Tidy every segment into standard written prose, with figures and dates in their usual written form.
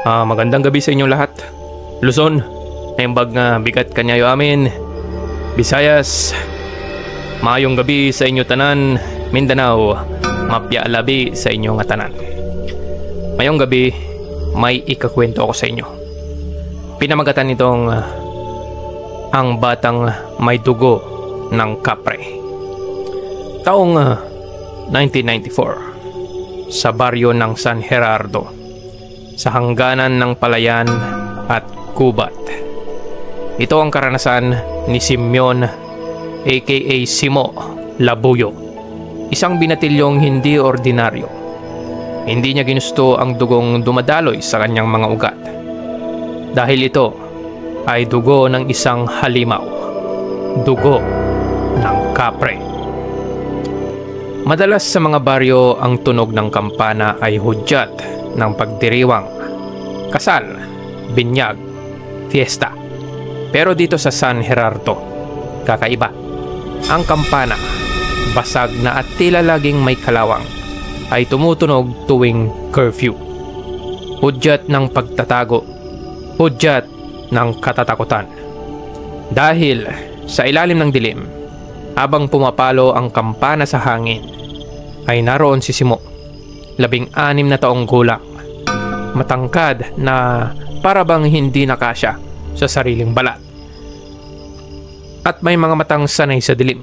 Magandang gabi sa inyong lahat. Luzon, naimbag nga bigat kanyayo amin. Visayas, maayong gabi sa inyo tanan. Mindanao, mapya labi sa inyo nga tanan. Mayong gabi, may ikakwento ako sa inyo. Pinamagatan nitong ang batang may dugo ng kapre. Taong 1994, sa baryo ng San Gerardo, sa hangganan ng Palayan at Gubat. Ito ang karanasan ni Simeon aka Simo Labuyo, isang binatilyong hindi ordinaryo. Hindi niya ginusto ang dugong dumadaloy sa kanyang mga ugat, dahil ito ay dugo ng isang halimaw, dugo ng kapre. Madalas sa mga baryo ang tunog ng kampana ay hudyat ng pagdiriwang, kasal, binyag, fiesta. Pero dito sa San Gerardo, kakaiba. Ang kampana, basag na at tila laging may kalawang, ay tumutunog tuwing curfew. Hudyat ng pagtatago, hudyat ng katatakutan. Dahil sa ilalim ng dilim, habang pumapalo ang kampana sa hangin, ay naroon si Simo, 16 na taong gulang, matangkad na parabang hindi nakasya sa sariling balat, at may mga matang sanay sa dilim.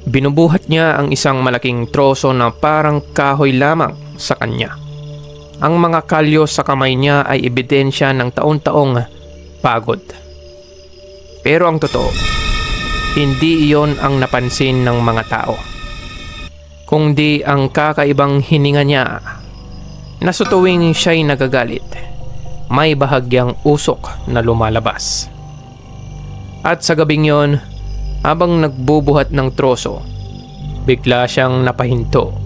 Binubuhat niya ang isang malaking troso na parang kahoy lamang sa kanya. Ang mga kalyo sa kamay niya ay ebidensya ng taon-taong pagod. Pero ang totoo, hindi iyon ang napansin ng mga tao, kundi ang kakaibang hininga niya na sa tuwing siya'y nagagalit, may bahagyang usok na lumalabas. At sa gabing yon, habang nagbubuhat ng troso, bigla siyang napahinto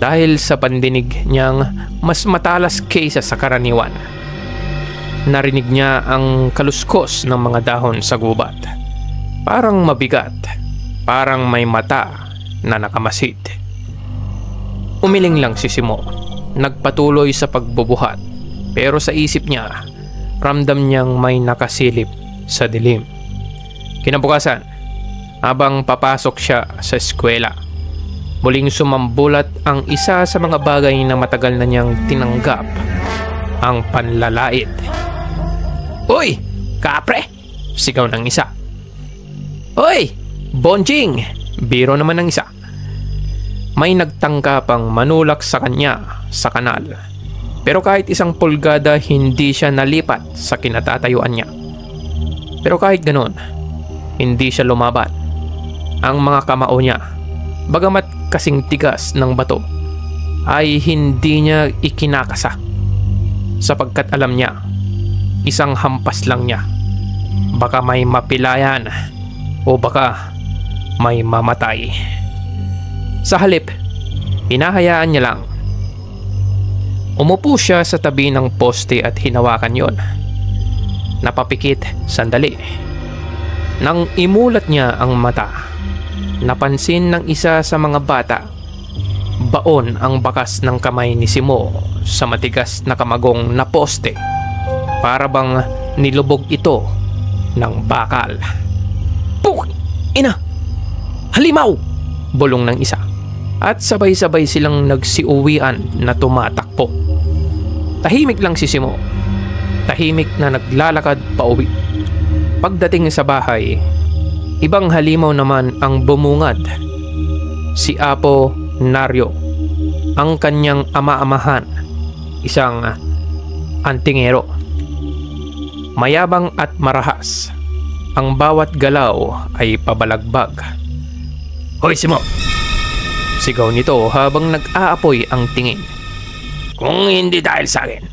dahil sa pandinig niyang mas matalas kaysa sa karaniwan. Narinig niya ang kaluskos ng mga dahon sa gubat. Parang mabigat, parang may mata na nakamasid. Umiling lang si Simo, nagpatuloy sa pagbubuhat, pero sa isip niya, ramdam niyang may nakasilip sa dilim. Kinabukasan, habang papasok siya sa eskwela, muling sumambulat ang isa sa mga bagay na matagal na niyang tinanggap, ang panlalait. "Uy, kapre!" sigaw ng isa. "Uy, bonjing!" biro naman ng isa. May nagtangka pang manulak sa kanya sa kanal, pero kahit isang pulgada hindi siya nalipat sa kinatatayuan niya. Pero kahit ganon, hindi siya lumaban. Ang mga kamao niya, bagamat kasing tigas ng bato, ay hindi niya ikinakasa, sapagkat alam niya, isang hampas lang niya, baka may mapilayan o baka may mamatay. Sa halip, hinahayaan niya lang. Umupo siya sa tabi ng poste at hinawakan yon. Napapikit sandali. Nang imulat niya ang mata, napansin ng isa sa mga bata, baon ang bakas ng kamay ni Simo sa matigas na kamagong na poste. Para bang nilubog ito ng bakal. "Puk! Ina! Halimaw!" bulong ng isa. At sabay-sabay silang nagsiuwian na tumatakbo. Tahimik lang si Simo. Tahimik na naglalakad pauwi. Pagdating sa bahay, ibang halimaw naman ang bumungad. Si Apo Naryo, ang kanyang ama-amahan, isang antingero. Mayabang at marahas. Ang bawat galaw ay pabalagbag. "Hoy, Simo!" sigaw nito habang nag-aapoy ang tingin. "Kung hindi dahil sa akin,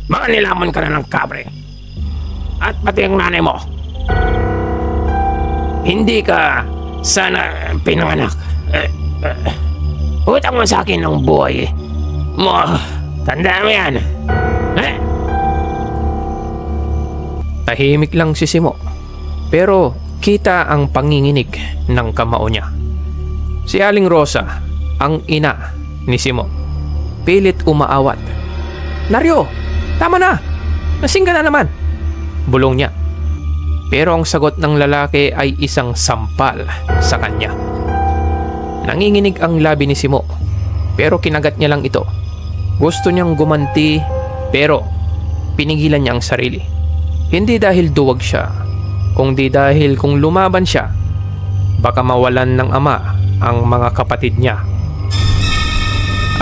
baka nilamon ka na ng kabre. At pati ang nanay mo. Hindi ka sana pinanganak. Utang mo sa akin ng buhay mo. Tandaan mo yan. Tahimik lang si Simo, pero kita ang panginginig ng kamao niya. Si Aling Rosa, ang ina ni Simo, pilit umaawat. Naryo, tama na! Lasing ka na naman! Bulong niya. Pero ang sagot ng lalaki ay isang sampal sa kanya. Nanginginig ang labi ni Simo, pero kinagat niya lang ito. Gusto niyang gumanti, pero pinigilan niya ang sarili. Hindi dahil duwag siya, kundi dahil kung lumaban siya, baka mawalan ng ama ang mga kapatid niya.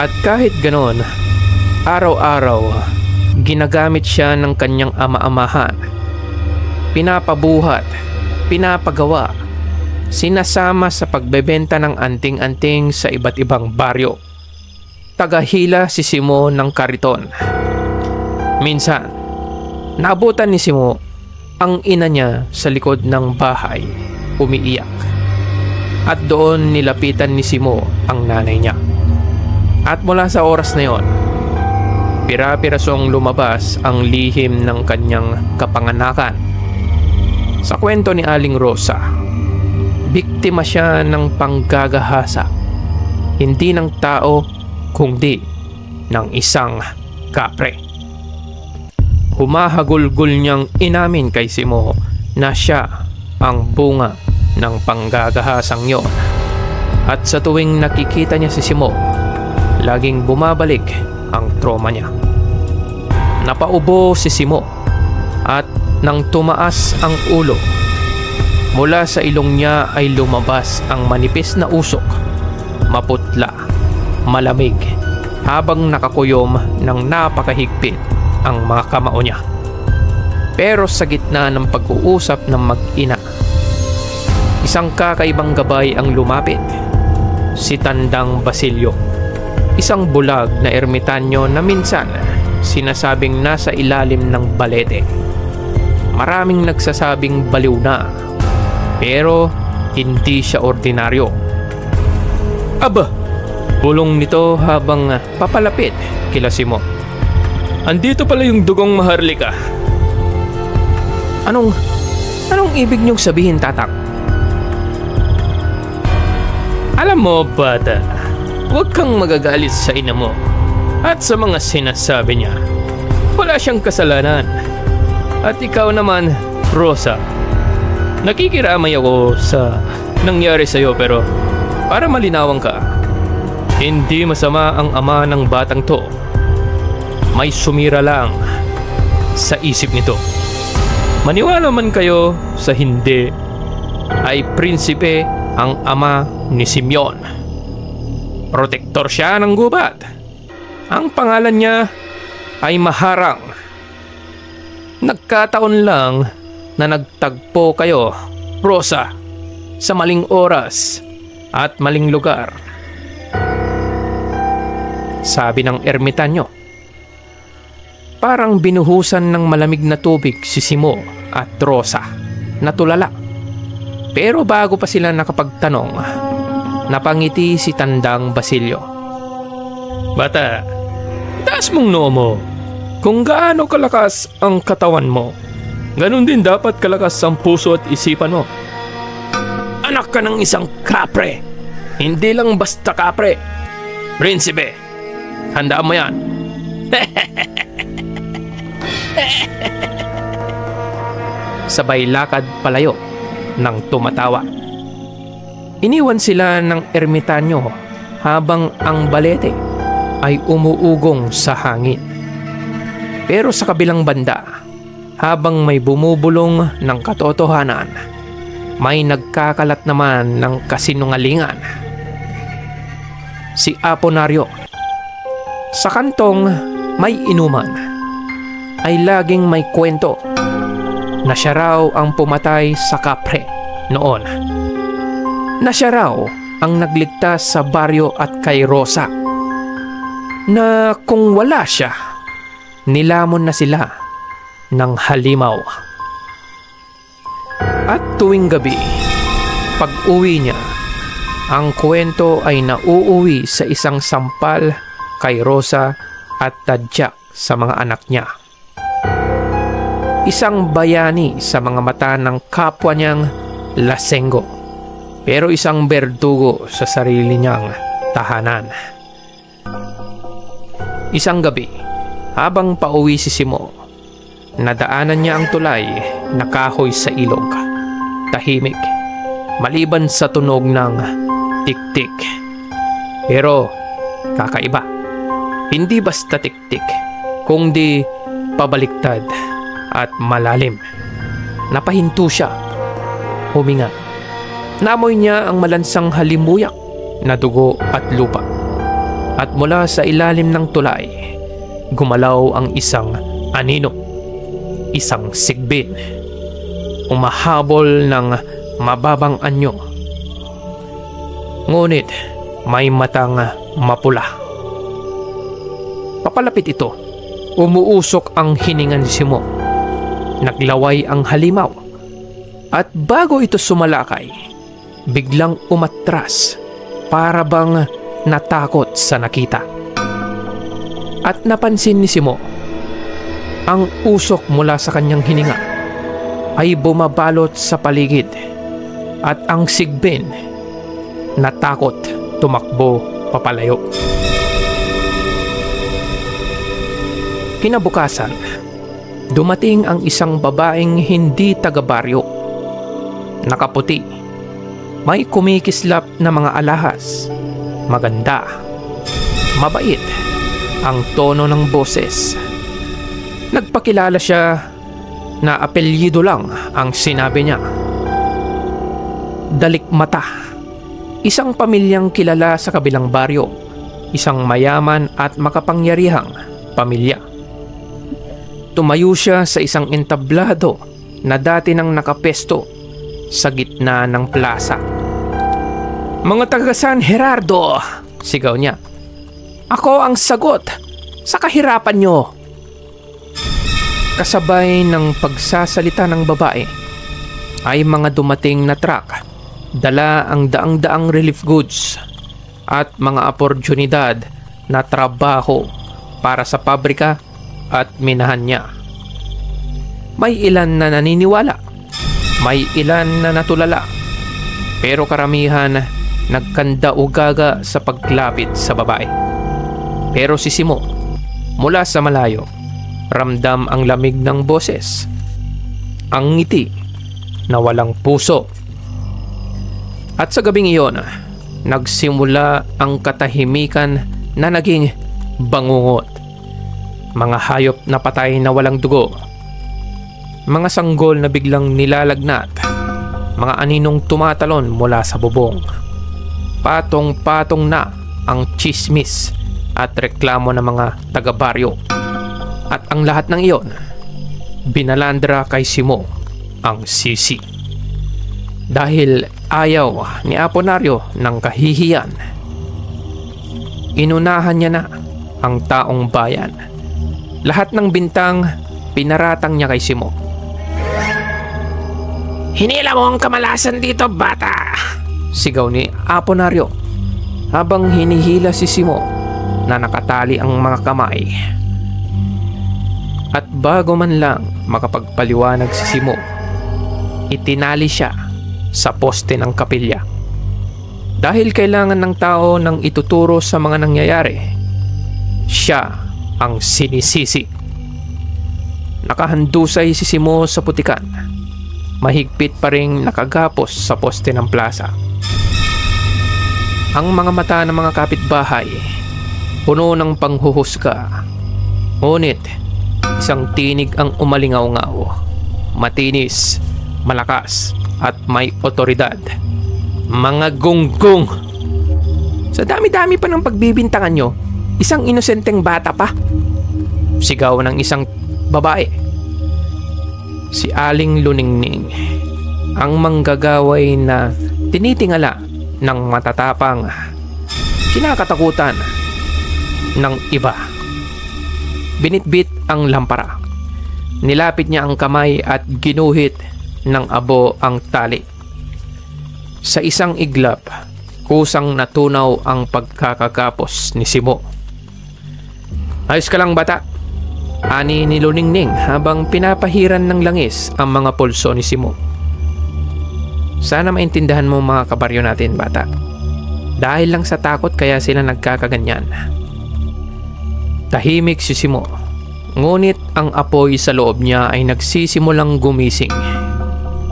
At kahit ganoon, araw-araw, ginagamit siya ng kanyang ama-amahan. Pinapabuhat, pinapagawa, sinasama sa pagbebenta ng anting-anting sa iba't ibang baryo. Tagahila si Simo ng kariton. Minsan, naabutan ni Simo ang ina niya sa likod ng bahay, umiiyak. At doon nilapitan ni Simo ang nanay niya. At mula sa oras na yon, pira-pirasong lumabas ang lihim ng kanyang kapanganakan. Sa kwento ni Aling Rosa, biktima siya ng panggagahasa, hindi ng tao kundi ng isang kapre. Humahagulgol niyang inamin kay Simo na siya ang bunga ng panggagahasang yon. At sa tuwing nakikita niya si Simo, laging bumabalik ang trauma niya. Napaubo si Simo at nang tumaas ang ulo, mula sa ilong niya ay lumabas ang manipis na usok, maputla, malamig, habang nakakuyom ng napakahigpit ang mga kamao niya. Pero sa gitna ng pag-uusap ng mag-ina, isang kakaibang gabay ang lumapit. Si Tandang Basilio, isang bulag na ermitanyo na minsan sinasabing nasa ilalim ng balete. Maraming nagsasabing baliw na, pero hindi siya ordinaryo. Aba, bulong nito habang papalapit kila Simo. Andito pala yung dugong Maharlika. Anong ibig niyong sabihin, tatak? Alam mo, bata, huwag kang magagalit sa ina mo at sa mga sinasabi niya. Wala siyang kasalanan. At ikaw naman, Rosa, nakikiramay ako sa nangyari sa'yo, pero para malinawan ka, hindi masama ang ama ng batang to. May sumira lang sa isip nito. Maniwala man kayo sa hindi, ay prinsipe ang ama ni Simeon. Protektor siya ng gubat. Ang pangalan niya ay Maharang. Nagkataon lang na nagtagpo kayo, Rosa, sa maling oras at maling lugar. Sabi ng ermitanyo. Parang binuhusan ng malamig na tubig si Simo at Rosa, natulala. Pero bago pa sila nakapagtanong, napangiti si Tandang Basilio. Bata, taas mong noo mo. Kung gaano kalakas ang katawan mo, ganun din dapat kalakas ang puso at isipan mo. Anak ka ng isang kapre. Hindi lang basta kapre. Prinsipe, handaan mo yan. Sabay lakad palayo nang tumatawa. Iniwan sila ng ermitanyo habang ang balete ay umuugong sa hangin. Pero sa kabilang banda, habang may bumubulong ng katotohanan, may nagkakalat naman ng kasinungalingan. Si Aponario, sa kantong may inuman, ay laging may kwento na siya raw ang pumatay sa kapre noon. Na siya raw ang nagligtas sa baryo at kay Rosa. Na kung wala siya, nilamon na sila ng halimaw. At tuwing gabi, pag uwi niya, ang kwento ay nauuwi sa isang sampal kay Rosa at tadyak sa mga anak niya. Isang bayani sa mga mata ng kapwa niyang lasenggo, pero isang berdugo sa sarili niyang tahanan. Isang gabi, Habang pauwi si Simo, nadaanan niya ang tulay na kahoy sa ilog. Tahimik, maliban sa tunog ng tik-tik. Pero kakaiba. Hindi basta tik-tik, kundi pabaliktad at malalim. Napahinto siya. Huminga. Namoy niya ang malansang halimuyak na dugo at lupa. At mula sa ilalim ng tulay, gumalaw ang isang anino. Isang sigbin. Umahabol ng mababang anyo. Ngunit may matang mapula. Papalapit ito. Umuusok ang hininga ni Simo. Naglaway ang halimaw. At bago ito sumalakay, biglang umatras para bang natakot sa nakita. At napansin ni Simo, ang usok mula sa kanyang hininga ay bumabalot sa paligid at ang sigbin natakot tumakbo papalayo. Kinabukasan, dumating ang isang babaeng hindi taga-baryo. Nakaputi, may kumikislap na mga alahas, maganda, mabait ang tono ng boses. Nagpakilala siya na apelyido lang ang sinabi niya. Dalikmata, isang pamilyang kilala sa kabilang baryo, isang mayaman at makapangyarihang pamilya. Tumayo siya sa isang entablado na dati nang nakapesto sa gitna ng plaza. "Mga taga San Gerardo," sigaw niya. "Ako ang sagot sa kahirapan nyo." Kasabay ng pagsasalita ng babae ay mga dumating na truck, dala ang daang-daang relief goods at mga oportunidad na trabaho para sa pabrika at minahan niya. May ilan na naniniwala, may ilan na natulala, pero karamihan nagkanda-ugaga sa paglapit sa babae. Pero si Simo, mula sa malayo, ramdam ang lamig ng boses, ang ngiti na walang puso. At sa gabing iyon, nagsimula ang katahimikan na naging bangungot. Mga hayop na patay na walang dugo, mga sanggol na biglang nilalagnat, mga aninong tumatalon mula sa bubong. Patong-patong na ang chismis at reklamo ng mga taga-baryo. At ang lahat ng iyon, binalandra kay Simo ang sisi. Dahil ayaw ni Aponario ng kahihiyan, inunahan niya na ang taong bayan. Lahat ng bintang pinaratang niya kay Simo. "Hinila mo ang kamalasan dito, bata!" sigaw ni Aponario habang hinihila si Simo na nakatali ang mga kamay. At bago man lang makapagpaliwanag si Simo, itinali siya sa poste ng kapilya. Dahil kailangan ng tao ng ituturo sa mga nangyayari, siya ang sinisisi. Nakahandusay si Simo sa putikan. Mahigpit pa ring nakagapos sa poste ng plaza. Ang mga mata ng mga kapitbahay puno ng panghuhusga. Ngunit isang tinig ang umalingaw-ngaw. Matinis, malakas at may otoridad. "Mga gunggong! Sa dami-dami pa ng pagbibintangan nyo, isang inosenteng bata pa!" sigaw ng isang babae. Si Aling Luningning, ang manggagaway na tinitingala ng matatapang, kinakatakutan ng iba. Binitbit ang lampara. Nilapit niya ang kamay at ginuhit ng abo ang tali. Sa isang iglap, kusang natunaw ang pagkakagapos ni Simo. "Ayos ka lang, bata," ani ni Luningning habang pinapahiran ng langis ang mga pulso ni Simo. "Sana maintindahan mo mga kabaryo natin, bata. Dahil lang sa takot kaya sila nagkakaganyan." Tahimik si Simo Ngunit ang apoy sa loob niya ay nagsisimulang gumising.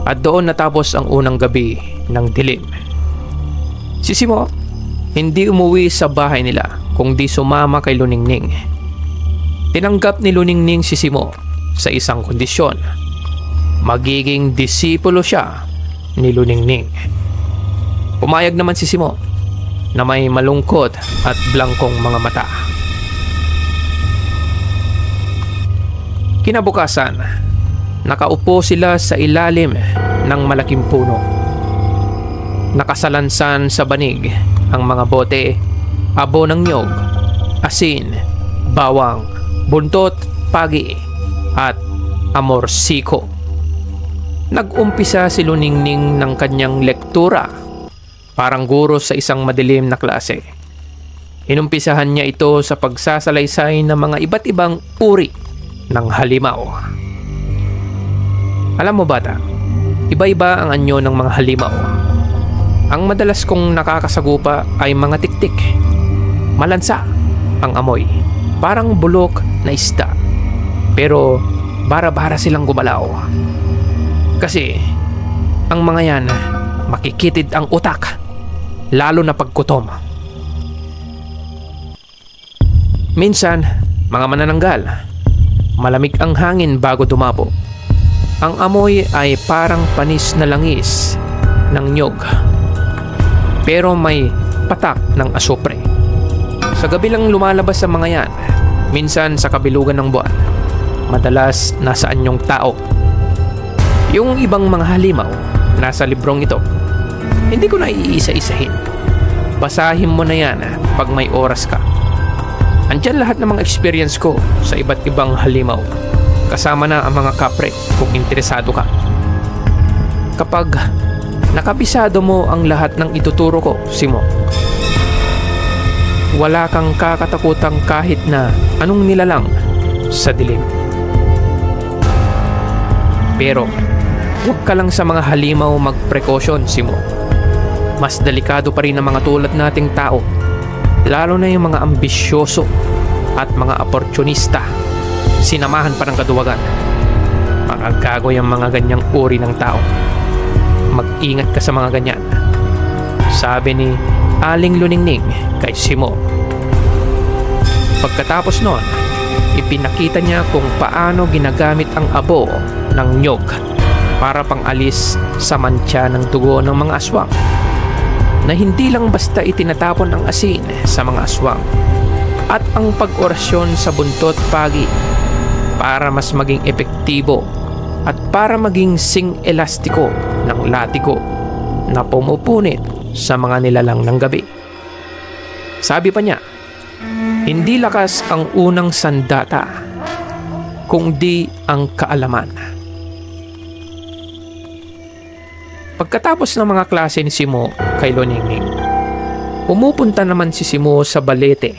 At doon natapos ang unang gabi ng dilim. Si Simo hindi umuwi sa bahay nila kundi sumama kay Luningning. Tinanggap ni Luningning si Simo sa isang kondisyon. Magiging disipulo siya ni Luningning. Pumayag naman si Simo na may malungkot at blangkong mga mata. Kinabukasan, nakaupo sila sa ilalim ng malaking puno. Nakasalansan sa banig ang mga bote, abo ng niyog, asin, bawang, buntot, pagi, at amorsiko. Nag-umpisa si Luningning ng kanyang lektura, parang guro sa isang madilim na klase. Inumpisahan niya ito sa pagsasalaysay ng mga iba't ibang uri ng halimaw. Alam mo bata, iba-iba ang anyo ng mga halimaw. Ang madalas kong nakakasagupa ay mga tiktik. Malansa ang amoy, parang bulok na isda. Pero bara-bara silang gumalaw. Kasi ang mga yan makikitid ang utak, lalo na pagkutom. Minsan, mga manananggal, malamig ang hangin bago dumapo. Ang amoy ay parang panis na langis ng nyog, pero may patak ng asupre. Sa gabi lang lumalabas ang mga yan, minsan sa kabilugan ng buwan. Madalas nasa anyong tao. Yung ibang mga halimaw nasa librong ito. Hindi ko na iisa-isahin. Basahin mo na yan pag may oras ka. Andyan lahat ng mga experience ko sa iba't ibang halimaw. Kasama na ang mga kapre kung interesado ka. Kapag nakabisado mo ang lahat ng ituturo ko, Simo, wala kang kakatakutang kahit na anong nilalang sa dilim. Pero huwag ka lang sa mga halimaw mag-precaution, Simo. Mas delikado pa rin ang mga tulad nating tao, lalo na yung mga ambisyoso at mga oportunista. Sinamahan pa ng kaduwagan. Makagago yung mga ganyang uri ng tao. Mag-ingat ka sa mga ganyan, sabi ni Aling Luningning kay Simo. Pagkatapos noon, ipinakita niya kung paano ginagamit ang abo ng nyog para pang-alis sa mantsa ng dugo ng mga aswang, na hindi lang basta itinatapon ang asin sa mga aswang, at ang pag-orasyon sa buntot pagi para mas maging epektibo at para maging sing-elastiko ng latigo na pumupunit sa mga nilalang ng gabi. Sabi pa niya, hindi lakas ang unang sandata, kundi ang kaalaman. Pagkatapos ng mga klase ni Simo kay Luningning, pumupunta naman si Simo sa balete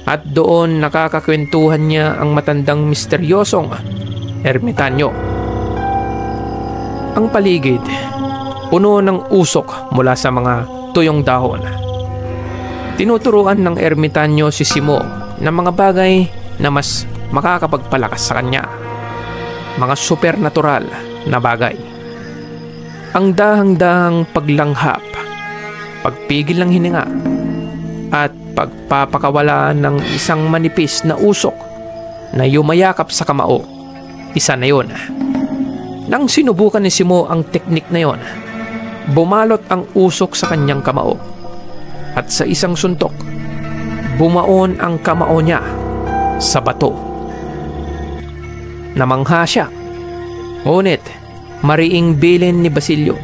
at doon nakakakwentuhan niya ang matandang misteryosong ermitanyo. Ang paligid puno ng usok mula sa mga tuyong dahon. Tinuturuan ng ermitanyo si Simo ng mga bagay na mas makakapagpalakas sa kanya, mga supernatural na bagay. Ang dahang-dahang paglanghap, pagpigil ng hininga, at pagpapakawala ng isang manipis na usok na yumayakap sa kamao. Isa na yun. Nang sinubukan ni Simo ang teknik na yon, bumalot ang usok sa kanyang kamao, at sa isang suntok, bumaon ang kamao niya sa bato. Namangha siya. Ngunit mariing bilin ni Basilio,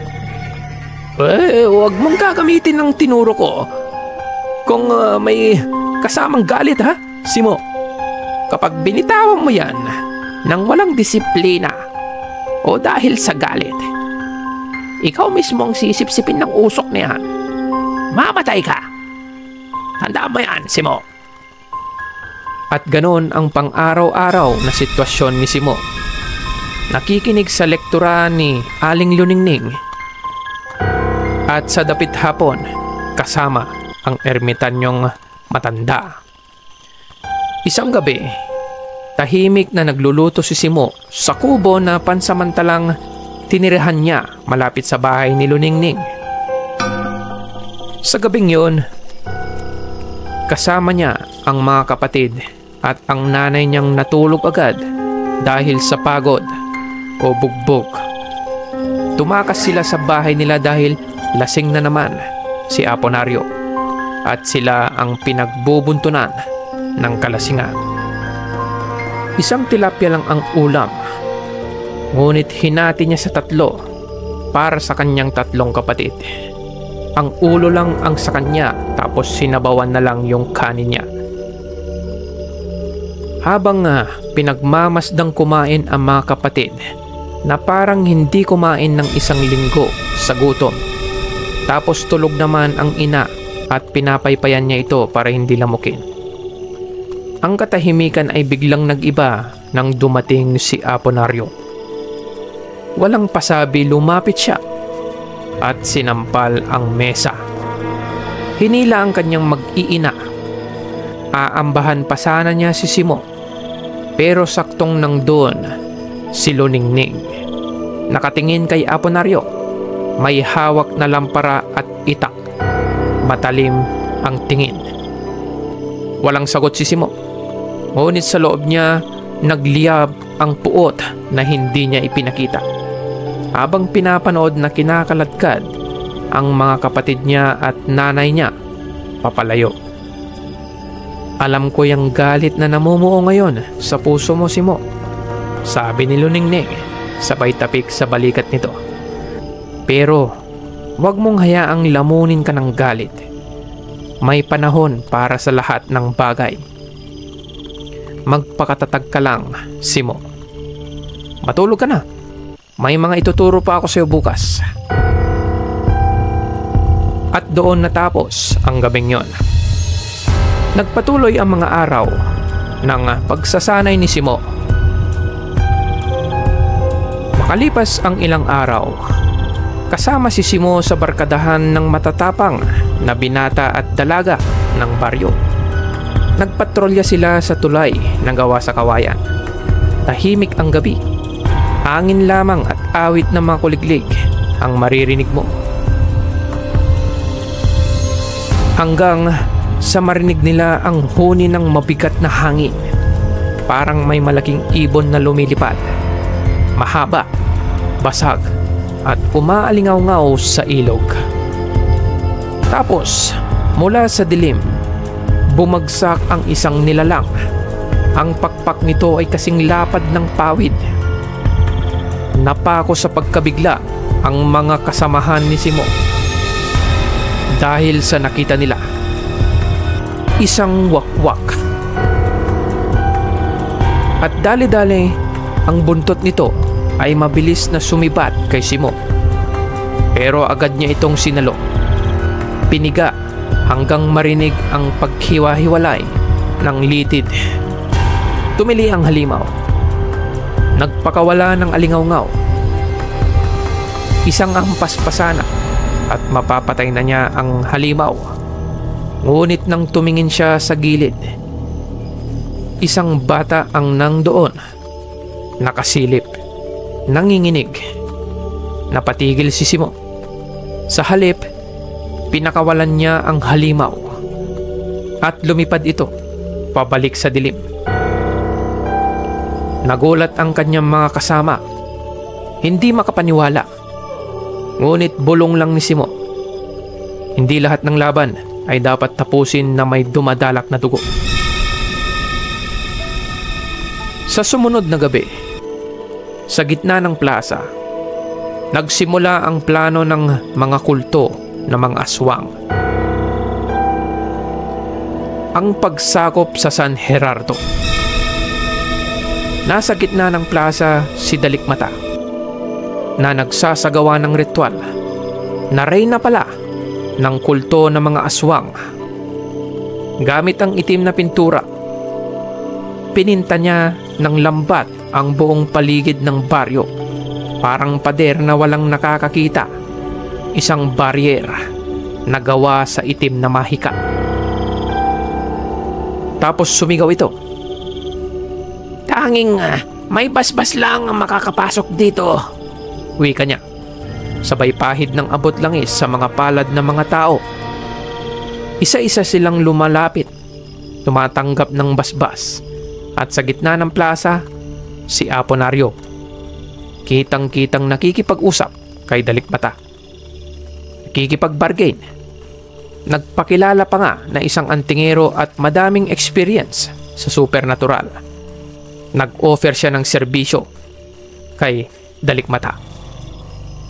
huwag mong gagamitin ng tinuro ko kung may kasamang galit, ha, Simo. Kapag binitawan mo yan nang walang disiplina o dahil sa galit, ikaw mismo ang sisipsipin ng usok na yan. Mamatay ka. Tandaan mo yan, Simo. At ganoon ang pang-araw-araw na sitwasyon ni Simo. Nakikinig sa lektura ni Aling Luningning at sa dapit hapon kasama ang ermitanyong matanda. Isang gabi, Tahimik na nagluluto si Simo sa kubo na pansamantalang tinirahan niya malapit sa bahay ni Luningning. Sa gabing yun, kasama niya ang mga kapatid at ang nanay niyang natulog agad dahil sa pagod o bugbog. Tumakas sila sa bahay nila dahil lasing na naman si Aponario at sila ang pinagbubuntunan ng kalasingan. Isang tilapia lang ang ulam, ngunit hinati niya sa 3 para sa kanyang 3 kapatid. Ang ulo lang ang sa kanya, tapos sinabawan na lang yung kanin niya. Habang pinagmamasdang kumain ang mga kapatid na parang hindi kumain ng 1 linggo sa gutom. Tapos tulog naman ang ina at pinapaypayan niya ito para hindi lamukin. Ang katahimikan ay biglang nag-iba nang dumating si Aponario. Walang pasabi, lumapit siya at sinampal ang mesa. Hinila ang kanyang mag-iina. Aambahan pa sana niya si Simo, pero saktong nang doon si Luningning. Nakatingin kay Aponario, may hawak na lampara at itak. Matalim ang tingin. Walang sagot si Simo. Ngunit sa loob niya, nagliyab ang puot na hindi niya ipinakita. Habang pinapanood na kinakaladkad ang mga kapatid niya at nanay niya papalayo. Alam ko yung galit na namumuo ngayon sa puso mo, Simo, sabi ni Luningning sabay tapik sa balikat nito. Pero huwag mong hayaang lamunin ka ng galit. May panahon para sa lahat ng bagay. Magpakatatag ka lang, Simo. Matulog ka na. May mga ituturo pa ako sa iyo bukas. At doon natapos ang gabing yon. Nagpatuloy ang mga araw ng pagsasanay ni Simo. Makalipas ang ilang araw, kasama si Simo sa barkadahan ng matatapang na binata at dalaga ng baryo. Nagpatrolya sila sa tulay na gawa sa kawayan. Tahimik ang gabi. Hangin lamang at awit ng mga kuliglig ang maririnig mo. Hanggang sa marinig nila ang huni ng mabigat na hangin. Parang may malaking ibon na lumilipad. Mahaba, basag, at umaalingaw-ngaw sa ilog. Tapos, mula sa dilim, bumagsak ang isang nilalang. Ang pakpak nito ay kasing lapad ng pawid. Napako sa pagkabigla ang mga kasamahan ni Simo dahil sa nakita nila. Isang wakwak. At dali-dali, ang buntot nito ay mabilis na sumibat kay Simo. Pero agad niya itong sinalo. Piniga hanggang marinig ang paghiwa-hiwalay ng litid. Tumili ang halimaw. Nagpakawala ng alingaw-ngaw. Isang hampas pa sana at mapapatay na niya ang halimaw. Ngunit nang tumingin siya sa gilid, isang bata ang nangdoon. Nakasilip, nanginginig. Napatigil si Simo. Sa halip, pinakawalan niya ang halimaw at lumipad ito pabalik sa dilim. Nagulat ang kanyang mga kasama. Hindi makapaniwala. Ngunit bulong lang ni Simo. Hindi lahat ng laban ay dapat tapusin na may dumadalak na dugo. Sa sumunod na gabi, sa gitna ng plaza, nagsimula ang plano ng mga kulto ng mga aswang. Ang pagsakop sa San Gerardo. Nasa gitna ng plaza si Dalikmata na nagsasagawa ng ritual na reyna pala ng kulto ng mga aswang. Gamit ang itim na pintura, pininta niya ng lambat ang buong paligid ng baryo. Parang pader na walang nakakakita. Isang baryer na gawa sa itim na mahika. Tapos sumigaw ito. Tanging may basbas lang ang makakapasok dito. Wika niya. Sabay pahid ng abot langis sa mga palad ng mga tao. Isa-isa silang lumalapit, tumatanggap ng basbas. At sa gitna ng plaza, si Aponario. Kitang-kitang nakikipag-usap kay Dalikmata. Nakikipag-bargain. Nagpakilala pa nga na isang antingero at madaming experience sa supernatural. Nag-offer siya ng serbisyo kay Dalikmata.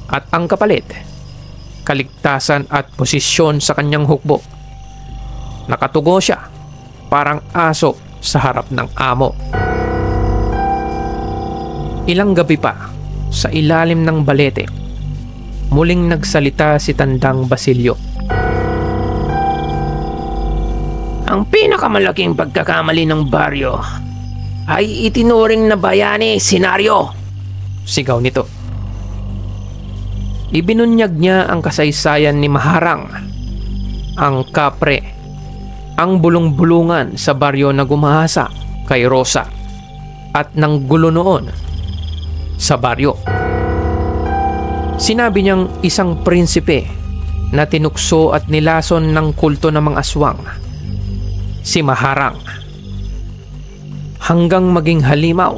At ang kapalit, kaligtasan at posisyon sa kanyang hukbo. Nakatugo siya parang aso sa harap ng amo. Ilang gabi pa, sa ilalim ng balete, muling nagsalita si Tandang Basilio. Ang pinakamalaking pagkakamali ng baryo ay itinuring na bayani senaryo. Sigaw nito. Ibinunyag niya ang kasaysayan ni Maharang, ang kapre, ang bulong-bulungan sa baryo na gumahasa kay Rosa at nang gulo noon sa baryo. Sinabi niyang isang prinsipe na tinukso at nilason ng kulto ng mga aswang, si Maharang, hanggang maging halimaw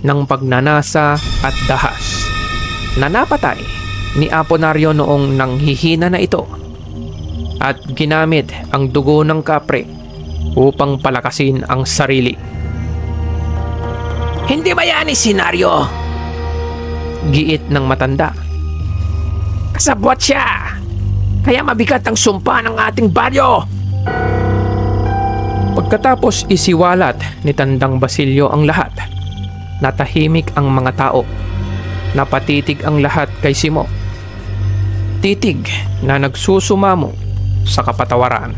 ng pagnanasa at dahas na napatay ni Aponario noong nanghihina na ito at ginamit ang dugo ng kapre upang palakasin ang sarili. Hindi bayani senaryo. Giit ng matanda. Kasabwat siya. Kaya mabigat ang sumpa ng ating baryo. Pagkatapos isiwalat ni Tandang Basilio ang lahat, natahimik ang mga tao. Napatitig ang lahat kay Simo. Titig na nagsusumamo sa kapatawaran.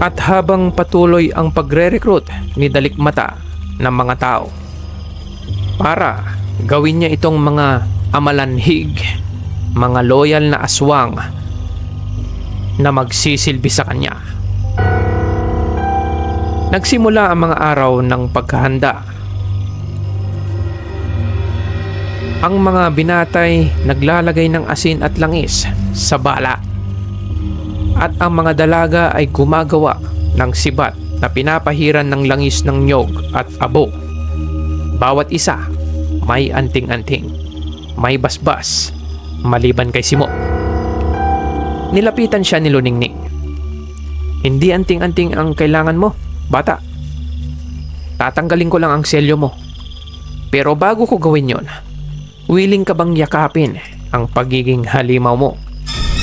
At habang patuloy ang pagre-recruit ni Dalikmata ng mga tao para gawin niya itong mga amalanhig, mga loyal na aswang na magsisilbi sa kanya. Nagsimula ang mga araw ng paghahanda. Ang mga binatay naglalagay ng asin at langis sa bala. At ang mga dalaga ay gumagawa ng sibat na pinapahiran ng langis ng nyog at abo. Bawat isa may anting-anting, may basbas, maliban kay Simo. Nilapitan siya ni Luningning. Hindi anting-anting ang kailangan mo, bata. Tatanggalin ko lang ang selyo mo. Pero bago ko gawin yon, willing ka bang yakapin ang pagiging halimaw mo?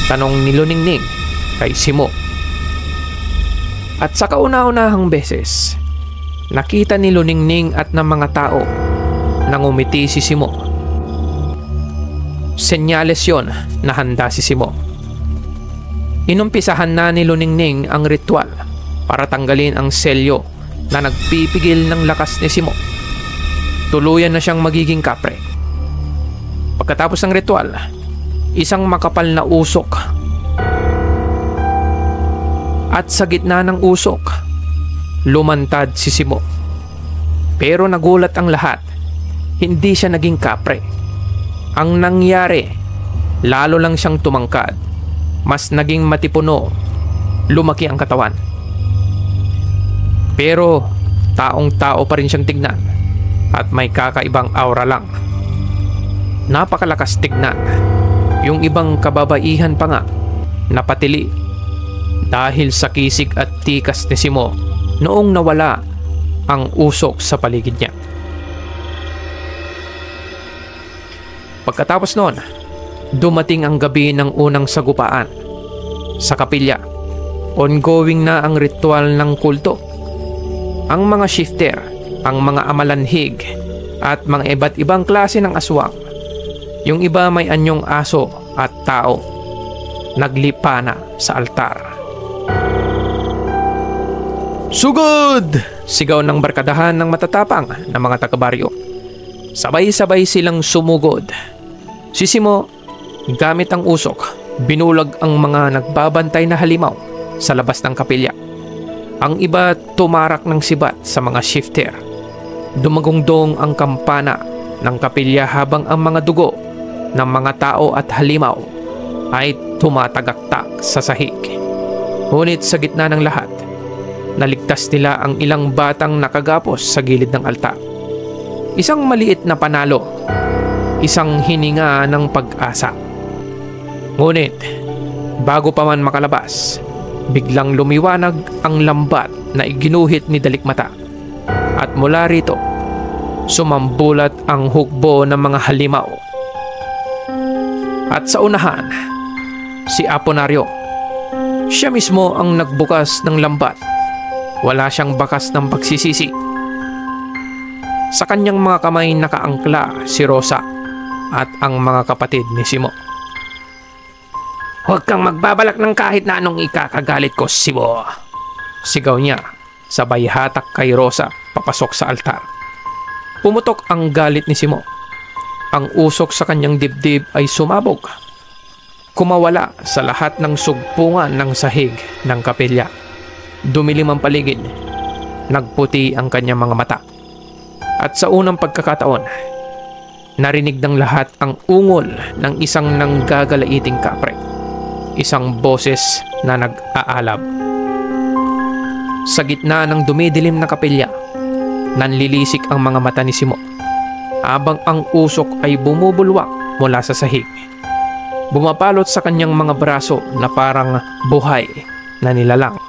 Tanong ni Luningning kay Simo. At sa kauna-unahang beses, nakita ni Luningning at ng mga tao nang umiti si Simo. Senyales yon na handa si Simo. Inumpisahan na ni Luningning ang ritual para tanggalin ang selyo na nagpipigil ng lakas ni Simo. Tuluyan na siyang magiging kapre. Pagkatapos ng ritual, isang makapal na usok. At sa gitna ng usok, lumantad si Simo. Pero nagulat ang lahat. Hindi siya naging kapre. Ang nangyari, lalo lang siyang tumangkad. Mas naging matipuno. Lumaki ang katawan. Pero taong-tao pa rin siyang tignan. At may kakaibang aura lang. Napakalakas tignan. Yung ibang kababaihan pa nga napatili dahil sa kisig at tikas ni Simo noong nawala ang usok sa paligid niya. Pagkatapos noon, dumating ang gabi ng unang sagupaan. Sa kapilya, ongoing na ang ritual ng kulto. Ang mga shifter, ang mga amalanhig, at mga iba't ibang klase ng aswang. Yung iba may anyong aso at tao. Naglipa na sa altar. "Sugod!" sigaw ng barkadahan ng matatapang na mga taga-baryo. Sabay-sabay silang sumugod. Si Simo, gamit ang usok, binulag ang mga nagbabantay na halimaw sa labas ng kapilya. Ang iba tumarak ng sibat sa mga shifter. Dumagungdong ang kampana ng kapilya habang ang mga dugo ng mga tao at halimaw ay tumatagaktak sa sahig. Ngunit sa gitna ng lahat, naligtas nila ang ilang batang nakagapos sa gilid ng altar. Isang maliit na panalo, isang hininga ng pag-asa. Ngunit, bago pa man makalabas, biglang lumiwanag ang lambat na iginuhit ni Dalikmata. At mula rito, sumambulat ang hukbo ng mga halimaw. At sa unahan, si Aponario. Siya mismo ang nagbukas ng lambat. Wala siyang bakas ng pagsisisi. Sa kanyang mga kamay nakaangkla si Rosa at ang mga kapatid ni Simo. Huwag kang magbabalak ng kahit na anong ikakagalit ko, Simo. Sigaw niya, sabay hatak kay Rosa papasok sa altar. Pumutok ang galit ni Simo. Ang usok sa kanyang dibdib ay sumabog. Kumawala sa lahat ng sugpungan ng sahig ng kapilya. Dumilim ang paligid. Nagputi ang kanyang mga mata. At sa unang pagkakataon, narinig ng lahat ang ungol ng isang nanggagalaiting kapre. Isang boses na nag-aalab. Sa gitna ng dumidilim na kapilya, nanlilisik ang mga mata ni Simo, habang ang usok ay bumubulwak mula sa sahig. Bumapalot sa kanyang mga braso na parang buhay na nilalang.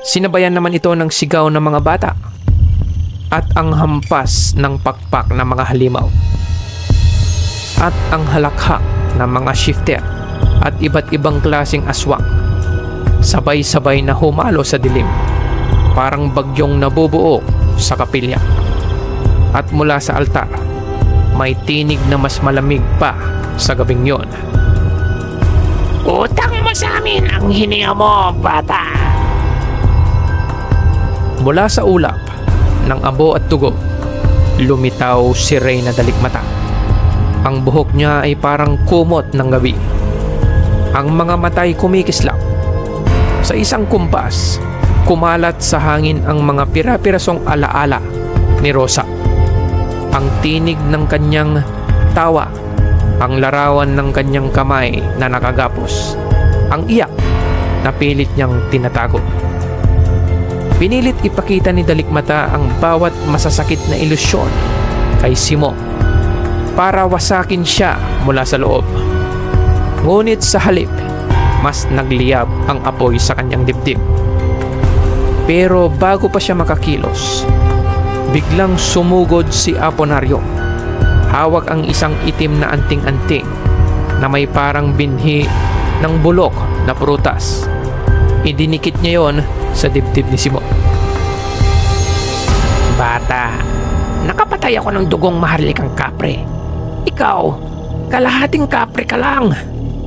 Sinabayan naman ito ng sigaw ng mga bata at ang hampas ng pakpak ng mga halimaw at ang halakhak ng mga shifter at iba't ibang klaseng aswang. Sabay-sabay na humalo sa dilim, parang bagyong nabubuo sa kapilya. At mula sa altar, may tinig na mas malamig pa sa gabing yon. Utang mo sa amin ang hininga mo, bata. Mula sa ulap ng abo at dugo, lumitaw si Reyna Dalikmata. Ang buhok niya ay parang kumot ng gabi. Ang mga matay kumikislap. Sa isang kumpas, kumalat sa hangin ang mga pira-pirasong alaala ni Rosa. Ang tinig ng kanyang tawa, ang larawan ng kanyang kamay na nakagapos, ang iyak na pilit niyang tinatago. Pinilit ipakita ni Dalikmata ang bawat masasakit na ilusyon kay Simo para wasakin siya mula sa loob. Ngunit sa halip, mas nagliyab ang apoy sa kanyang dibdib. Pero bago pa siya makakilos, biglang sumugod si Aponario. Hawak ang isang itim na anting-anting na may parang binhi ng bulok na prutas. Idinikit niya yon sa dibdib ni Simo. Bata, nakapatay ako ng dugong maharlikang kapre. Ikaw, kalahating kapre ka lang.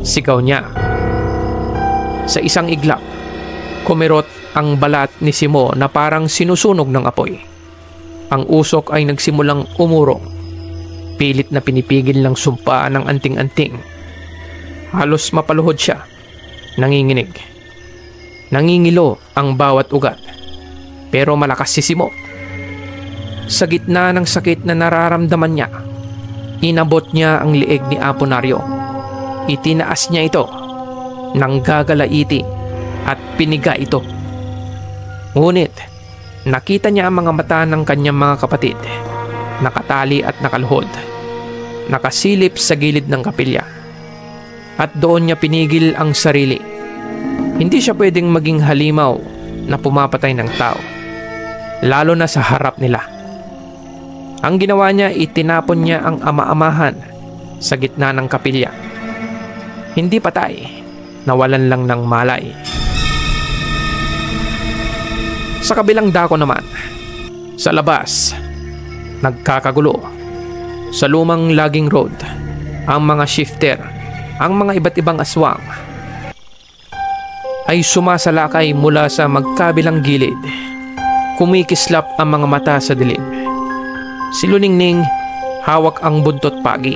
Sigaw niya. Sa isang iglap, kumirot ang balat ni Simo na parang sinusunog ng apoy. Ang usok ay nagsimulang umurong. Pilit na pinipigil ng sumpa ng anting-anting. Halos mapaluhod siya. Nanginginig. Nangingilo ang bawat ugat. Pero malakas si Simo. Sa gitna ng sakit na nararamdaman niya, inabot niya ang lieg ni Aponario. Itinaas niya ito nang gagalaiti at piniga ito. Ngunit, nakita niya ang mga mata ng kanyang mga kapatid, nakatali at nakaluhod, nakasilip sa gilid ng kapilya. At doon niya pinigil ang sarili. Hindi siya pwedeng maging halimaw na pumapatay ng tao, lalo na sa harap nila. Ang ginawa niya, itinapon niya ang ama-amahan sa gitna ng kapilya. Hindi patay, nawalan lang ng malay. Sa kabilang dako naman, sa labas, nagkakagulo. Sa lumang logging road, ang mga shifter, ang mga iba't ibang aswang, ay sumasalakay mula sa magkabilang gilid. Kumikislap ang mga mata sa dilim. Si Luningning hawak ang buntot pagi.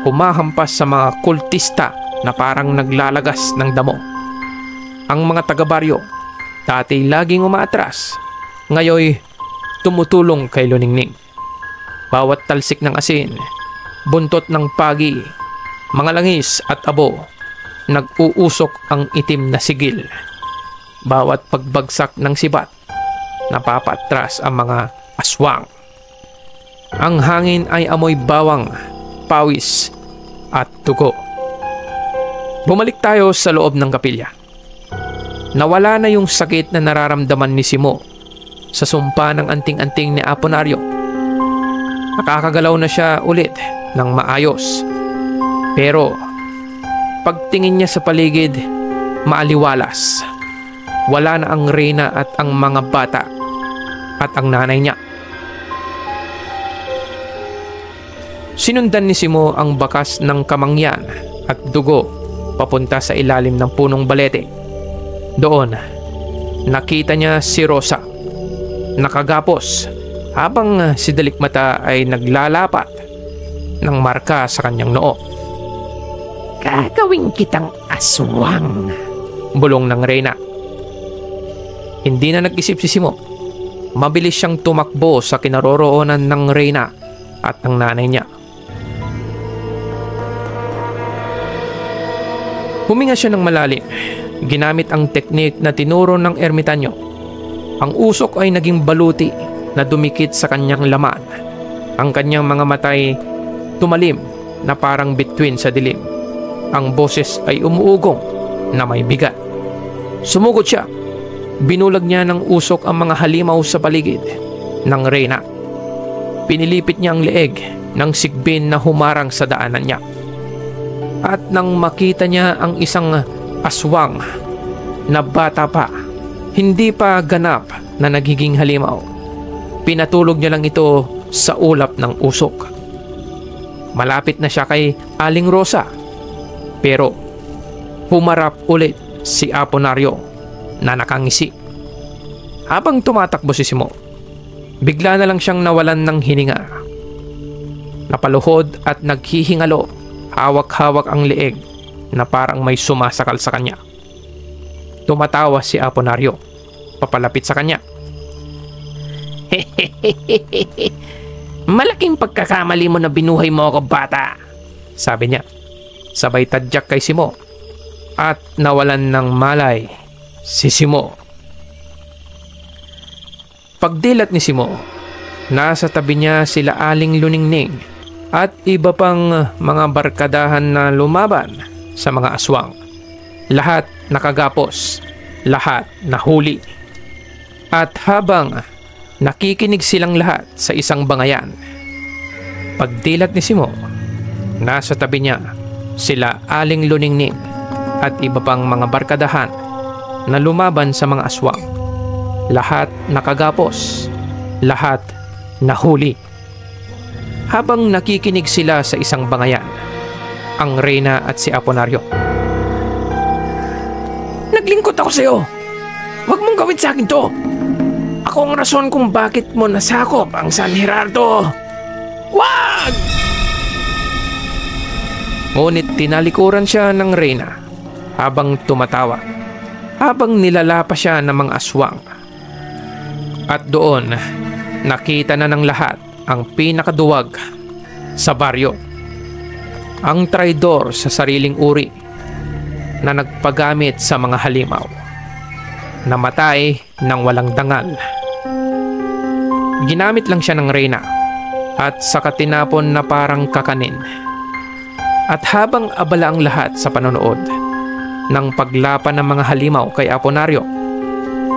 Humahampas sa mga kultista na parang naglalagas ng damo. Ang mga taga-baryo Dati laging umaatras, ngayoy tumutulong kay Luningning. Bawat talsik ng asin, buntot ng pagi, mga langis at abo, nag-uusok ang itim na sigil. Bawat pagbagsak ng sibat, napapatras ang mga aswang. Ang hangin ay amoy bawang, pawis at dugo. Bumalik tayo sa loob ng kapilya. Nawala na yung sakit na nararamdaman ni Simo sa sumpa ng anting-anting ni Aponario. Nakakagalaw na siya ulit ng maayos. Pero pagtingin niya sa paligid, maaliwalas. Wala na ang reyna at ang mga bata at ang nanay niya. Sinundan ni Simo ang bakas ng kamangyan at dugo papunta sa ilalim ng punong balete. Doon, nakita niya si Rosa, nakagapos habang si Dalikmata ay naglalapat ng marka sa kanyang noo. Gagawin kitang aswang, bulong ng reyna. Hindi na nag-isip si Simo. Mabilis siyang tumakbo sa kinaroroonan ng reyna at ng nanay niya. Huminga siya ng malalim. Ginamit ang teknik na tinuro ng ermitanyo. Ang usok ay naging baluti na dumikit sa kanyang laman. Ang kanyang mga matay tumalim na parang bituin sa dilim. Ang boses ay umuugong na may bigat. Sumugod siya. Binulag niya ng usok ang mga halimaw sa paligid ng reyna. Pinilipit niya ang leeg ng sigbin na humarang sa daanan niya. At nang makita niya ang isang aswang na bata pa, hindi pa ganap na nagiging halimaw, pinatulog niya lang ito sa ulap ng usok. Malapit na siya kay Aling Rosa, pero humarap ulit si Aponario na nakangisi. Habang tumatakbo si Simo, bigla na lang siyang nawalan ng hininga. Napaluhod at naghihingalo. Hawak-hawak ang leeg na parang may sumasakal sa kanya. Tumatawa si Aponario, papalapit sa kanya. Malaking pagkakamali mo na binuhay mo ako, bata, sabi niya. Sabay tadyak kay Simo at nawalan ng malay si Simo. Pagdilat ni Simo, nasa tabi niya sila Aling Luningning at iba pang mga barkadahan na lumaban sa mga aswang. Lahat nakagapos, lahat nahuli. At habang nakikinig silang lahat sa isang bangayan, pagdilat ni Simo, nasa tabi niya sila Aling Luningning at iba pang mga barkadahan na lumaban sa mga aswang. Lahat nakagapos, lahat nahuli. Habang nakikinig sila sa isang bangayan, ang reyna at si Aponario. Naglingkod ako sa iyo. Huwag mong gawin sa akin to. Ako ang rason kung bakit mo nasakop ang San Gerardo. Wag! Ngunit tinalikuran siya ng reyna habang tumatawa, habang nilalapa siya ng mga aswang. At doon, nakita na ng lahat ang pinakaduwag sa baryo. Ang traidor sa sariling uri na nagpagamit sa mga halimaw. Namatay ng walang dangal. Ginamit lang siya ng reyna at saka tinapon na parang kakanin. At habang abala ang lahat sa panonood ng paglapan ng mga halimaw kay Aponario,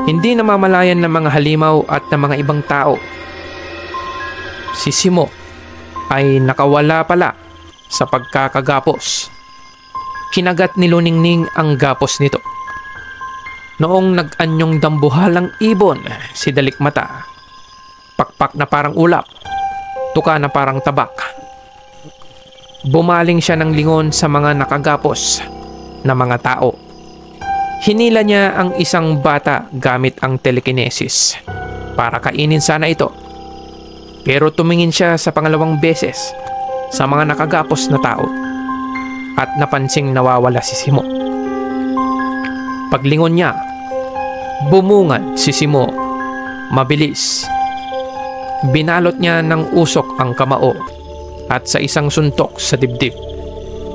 hindi namamalayan ng mga halimaw at ng mga ibang tao. Si Simo ay nakawala pala sa pagkakagapos. Kinagat ni Luningning ang gapos nito. Noong nag-anyong dambuhalang ibon si Dalikmata, pakpak na parang ulap, tuka na parang tabak. Bumaling siya ng lingon sa mga nakagapos na mga tao. Hinila niya ang isang bata gamit ang telekinesis para kainin sana ito. Pero tumingin siya sa pangalawang beses sa mga nakagapos na tao at napansing nawawala si Simo. Paglingon niya, Bumungad si Simo. Mabilis. Binalot niya ng usok ang kamao at sa isang suntok sa dibdib,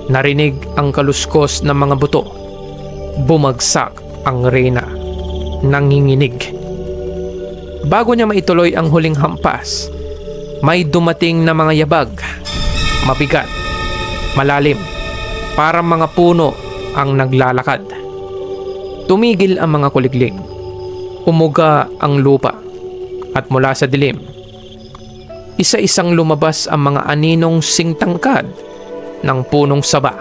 narinig ang kaluskos ng mga buto. Bumagsak ang reyna. Nanginginig. Bago niya maituloy ang huling hampas, may dumating na mga yabag. Mabigat, malalim, parang mga puno ang naglalakad. Tumigil ang mga kuliglig. Umuga ang lupa at mula sa dilim, isa-isang lumabas ang mga aninong singtangkad ng punong saba.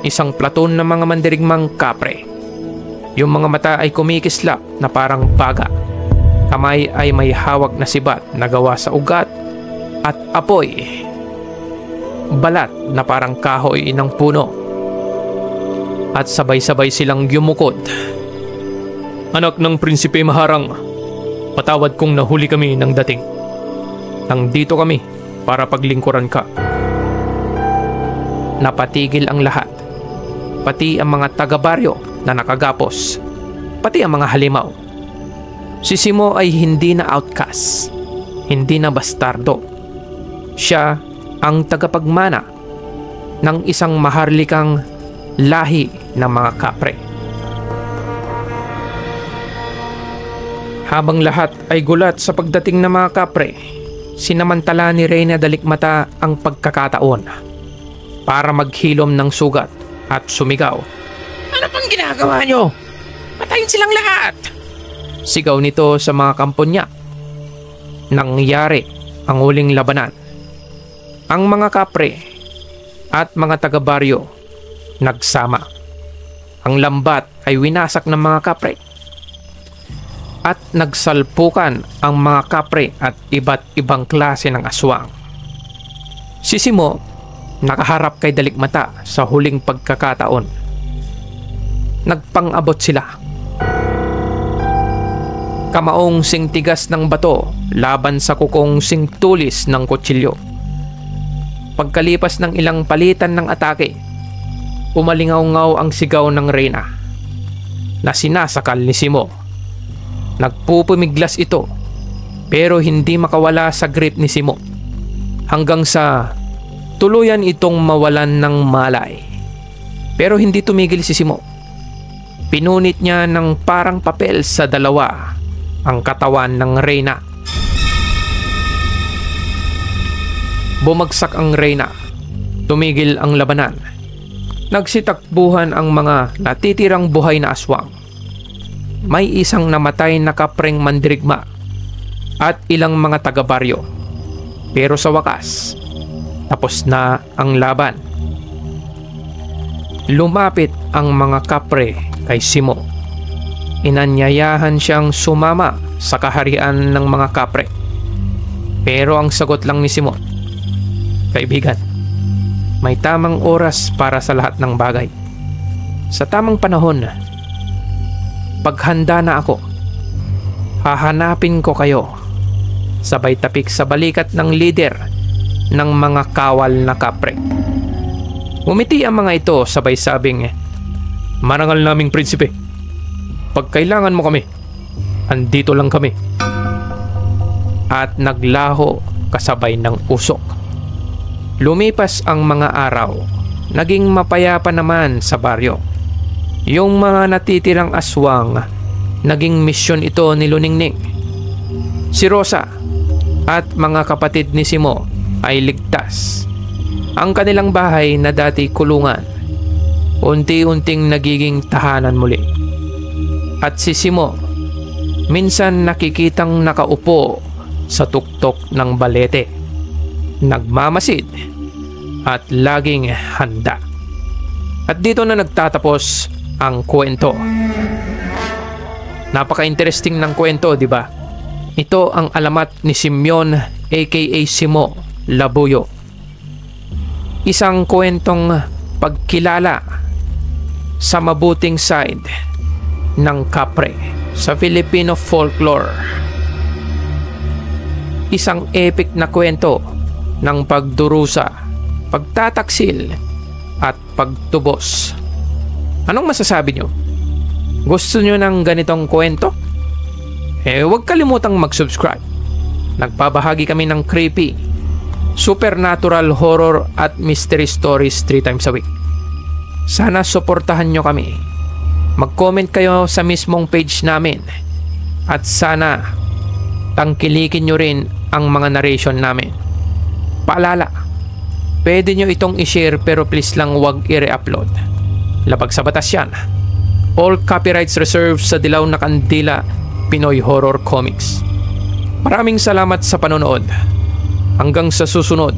Isang platon ng mga mandirigmang kapre. Yung mga mata ay kumikislap na parang baga. Kamay ay may hawak na sibat na gawa sa ugat at apoy. Balat na parang kahoy ng puno. At sabay-sabay silang yumukod. Anak ng Prinsipe Maharang, patawad kong nahuli kami ng dating. Nandito kami para paglingkuran ka. Napatigil ang lahat. Pati ang mga taga-baryo na nakagapos. Pati ang mga halimaw. Si Simo ay hindi na outcast. Hindi na bastardo. Siya ang tagapagmana ng isang maharlikang lahi ng mga kapre. Habang lahat ay gulat sa pagdating ng mga kapre, sinamantala ni Reyna Dalikmata ang pagkakataon para maghilom ng sugat at sumigaw. Ano pang ginagawa nyo? Patayin silang lahat! Sigaw nito sa mga kampo niya. Nangyari ang huling labanan. Ang mga kapre at mga taga-baryo nagsama. Ang lambat ay winasak ng mga kapre. At nagsalpukan ang mga kapre at iba't ibang klase ng aswang. Si Simo nakaharap kay Dalikmata sa huling pagkakataon. Nagpang-abot sila. Kamaong singtigas ng bato laban sa kukong singtulis ng kutsilyo. Pagkalipas ng ilang palitan ng atake, umalingaw-ngaw ang sigaw ng reyna na sinasakal ni Simo. Nagpupumiglas ito pero hindi makawala sa grip ni Simo hanggang sa tuluyan itong mawalan ng malay. Pero hindi tumigil si Simo. Pinunit niya ng parang papel sa dalawa ang katawan ng reyna. Bumagsak ang reyna. Tumigil ang labanan. Nagsitakbuhan ang mga natitirang buhay na aswang. May isang namatay na kapreng mandirigma at ilang mga taga-baryo. Pero sa wakas, tapos na ang laban. Lumapit ang mga kapre kay Simo. Inanyayahan siyang sumama sa kaharian ng mga kapre. Pero ang sagot lang ni Simo, kaibigan, may tamang oras para sa lahat ng bagay. Sa tamang panahon, paghanda na ako, hahanapin ko kayo. Sabay tapik sa balikat ng lider ng mga kawal na kapre. Umiti ang mga ito sabay sabing, marangal naming prinsipe, pag kailangan mo kami, andito lang kami. At naglaho kasabay ng usok. Lumipas ang mga araw, naging mapayapa naman sa baryo. Yung mga natitirang aswang, naging misyon ito ni Luningning. Si Rosa at mga kapatid ni Simo ay ligtas. Ang kanilang bahay na dati kulungan, unti-unting nagiging tahanan muli. At si Simo, minsan nakikitang nakaupo sa tuktok ng balete, nagmamasid at laging handa. At dito na nagtatapos ang kwento. Napaka-interesting ng kwento, di ba? Ito ang alamat ni Simeon aka Simo Labuyo. Isang kwentong pagkilala sa mabuting side ng kapre sa Filipino folklore. Isang epic na kwento ng pagdurusa, pagtataksil at pagtubos. Anong masasabi nyo? Gusto nyo ng ganitong kwento? Huwag kalimutang mag-subscribe. Nagpabahagi kami ng creepy, supernatural, horror at mystery stories 3 times a week. Sana suportahan nyo kami. Mag-comment kayo sa mismong page namin. At sana tangkilikin nyo rin ang mga narration namin. Paalala, pwede nyo itong i-share pero please lang wag i-re-upload. Labag sa batas yan. All copyrights reserved sa Dilaw na Kandila Pinoy Horror Comics. Maraming salamat sa panonood. Hanggang sa susunod.